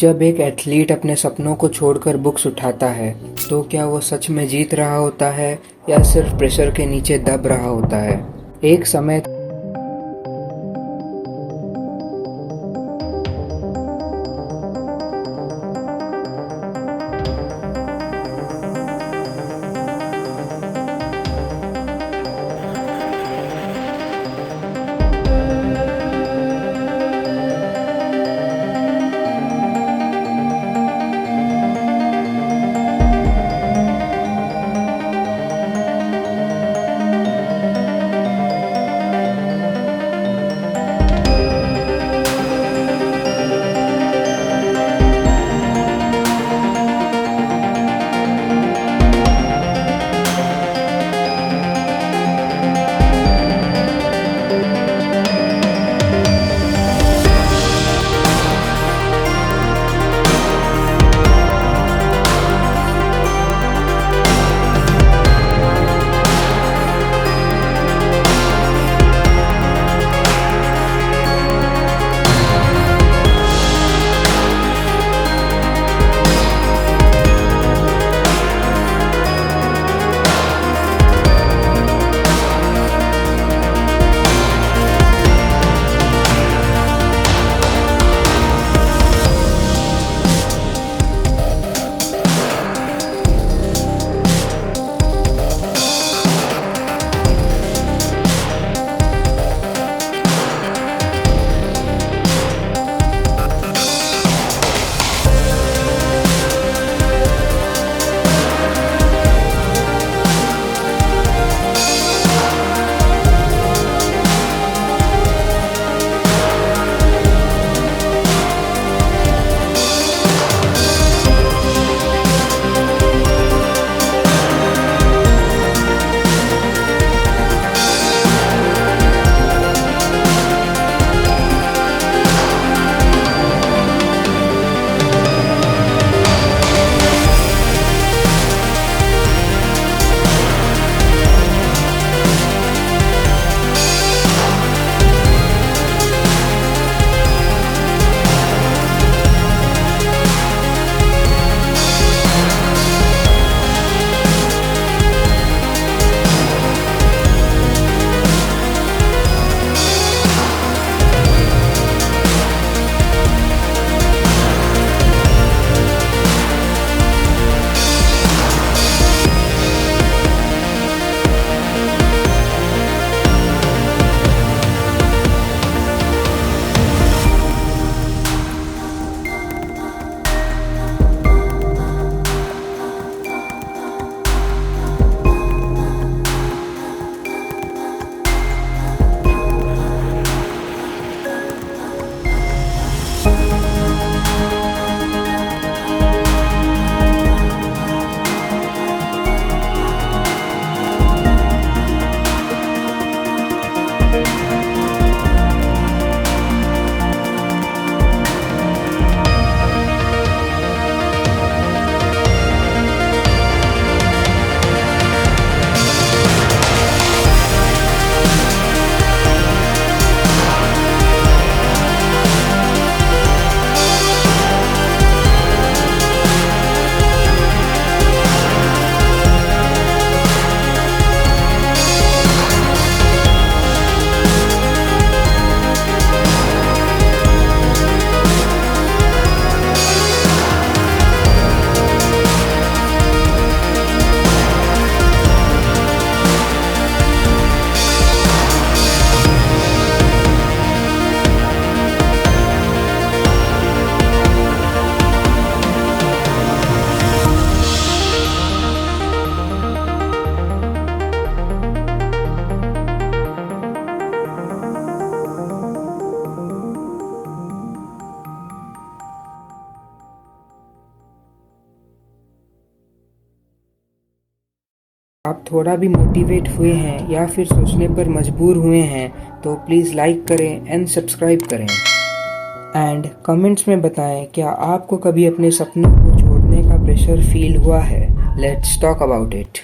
जब एक एथलीट अपने सपनों को छोड़कर बुक्स उठाता है तो क्या वो सच में जीत रहा होता है या सिर्फ प्रेशर के नीचे दब रहा होता है। एक समय आप थोड़ा भी मोटिवेट हुए हैं या फिर सोचने पर मजबूर हुए हैं तो प्लीज़ लाइक करें एंड सब्सक्राइब करें एंड कमेंट्स में बताएं क्या आपको कभी अपने सपनों को छोड़ने का प्रेशर फील हुआ है। Let's talk about it.